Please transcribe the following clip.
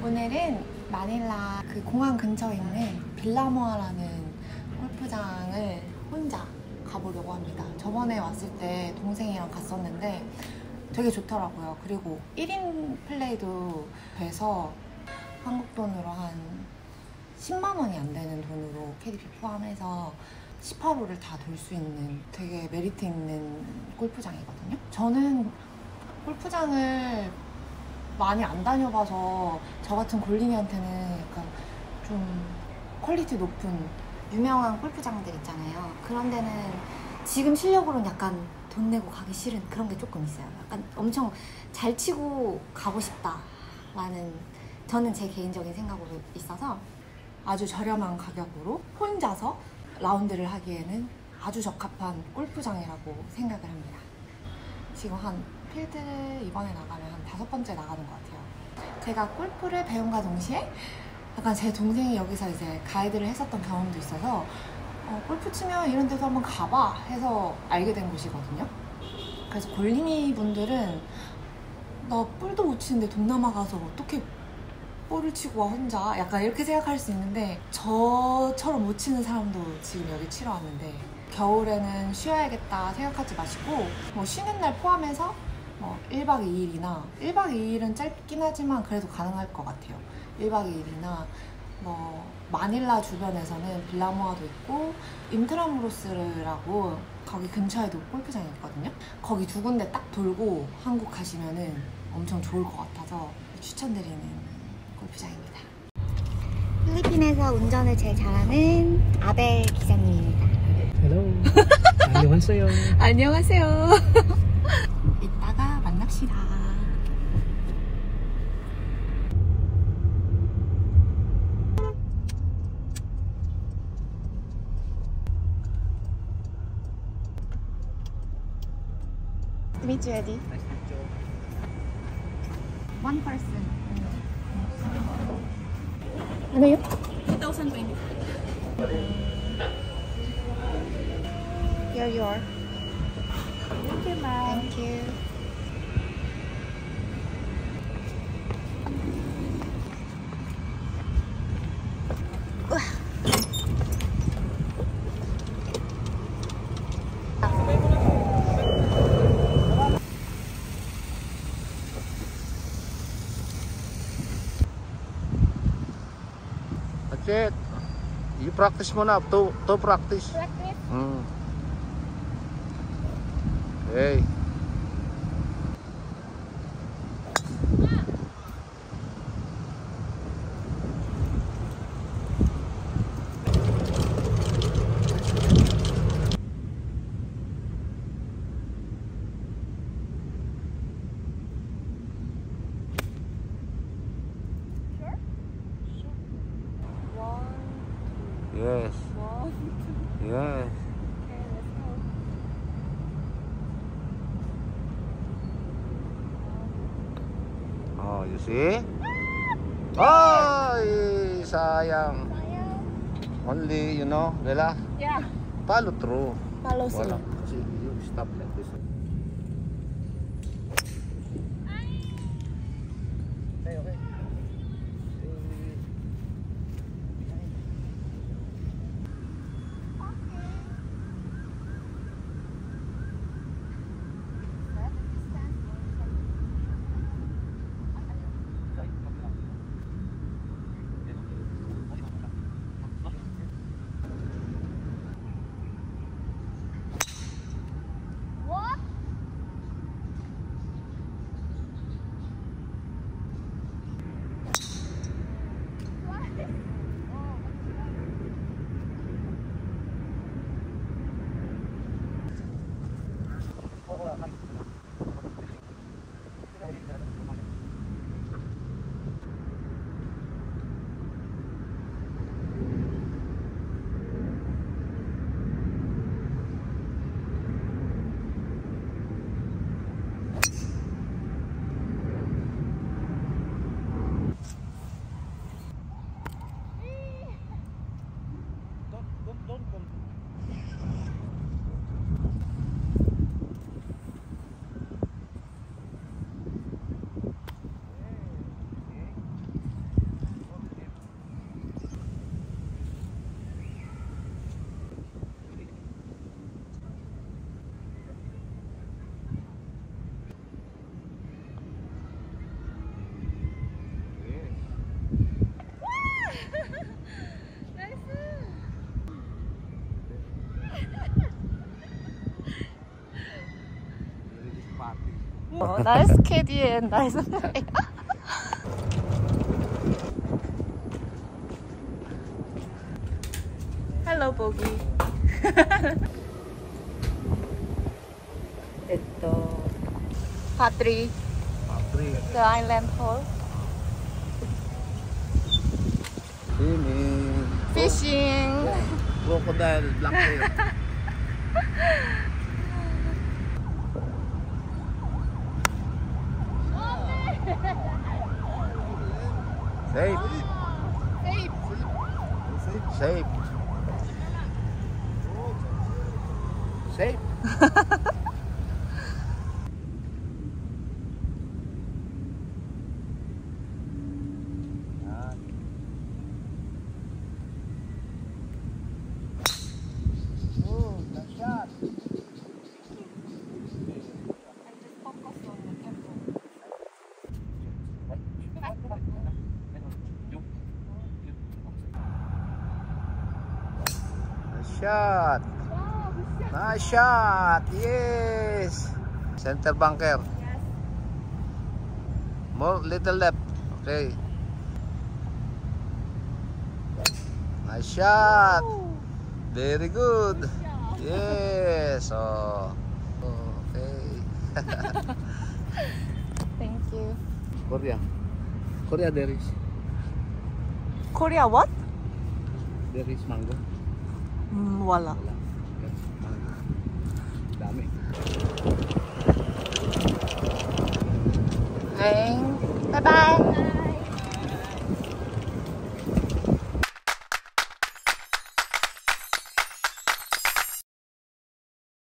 오늘은 마닐라 그 공항 근처에 있는 빌라모아라는 골프장을 혼자 가보려고 합니다. 저번에 왔을 때 동생이랑 갔었는데 되게 좋더라고요. 그리고 1인 플레이도 돼서 한국 돈으로 한 10만 원이 안 되는 돈으로 KDP 포함해서 18홀을 다 돌 수 있는 되게 메리트 있는 골프장이거든요. 저는 골프장을 많이 안 다녀봐서 저 같은 골린이한테는 약간 좀 퀄리티 높은 유명한 골프장들 있잖아요. 그런 데는 지금 실력으로는 약간 돈 내고 가기 싫은 그런 게 조금 있어요. 약간 엄청 잘 치고 가고 싶다라는 저는 제 개인적인 생각으로 있어서 아주 저렴한 가격으로 혼자서 라운드를 하기에는 아주 적합한 골프장이라고 생각을 합니다. 지금 한 필드 이번에 나가면 한 5번째 나가는 것 같아요. 제가 골프를 배움과 동시에 약간 제 동생이 여기서 이제 가이드를 했었던 경험도 있어서 골프 치면 이런 데서 한번 가봐 해서 알게 된 곳이거든요. 그래서 골린이 분들은 나 볼도 못 치는데 동남아 가서 어떻게 볼을 치고 와 혼자 약간 이렇게 생각할 수 있는데 저처럼 못 치는 사람도 지금 여기 치러 왔는데 겨울에는 쉬어야겠다 생각하지 마시고 뭐 쉬는 날 포함해서 뭐 1박 2일이나 1박 2일은 짧긴 하지만 그래도 가능할 것 같아요. 1박 2일이나 뭐 마닐라 주변에서는 빌라모아도 있고 인트라무로스라고 거기 근처에도 골프장이 있거든요. 거기 2군데 딱 돌고 한국 가시면은 엄청 좋을 것 같아서 추천드리는 골프장입니다. 필리핀에서 운전을 제일 잘하는 아벨 기사님입니다. Hello. 안녕하세요. 안녕하세요. 이따가 만납시다. Meet you, Eddie. One person. Ano yun? 2020. Here you are. Thank you, ma'am. Thank you. That's it. You practice muna to practice. Practice. Hey. Yes. Yes. Okay, let's go. Oh, you see? Ay, sayang. Only, you know, Lela, Yeah. follow through. Follow Wala. through. See, you stop like this. Okay, okay. What? nice kitty and nice play. Hello, Bogey. Ito. Patri. The island hall. Swimming. Fishing. Crocodile, black hair. Safe. Safe. Safe. Oh, nice shot. Nice shot. Nice shot. Yes. Center bunker. More little left. Okay. Nice shot. Very good. Yes. Oh. Okay. Thank you. Korea. Korea there is. Korea what? There is mango. Wala. Yes, mango. Dami. Bye bye.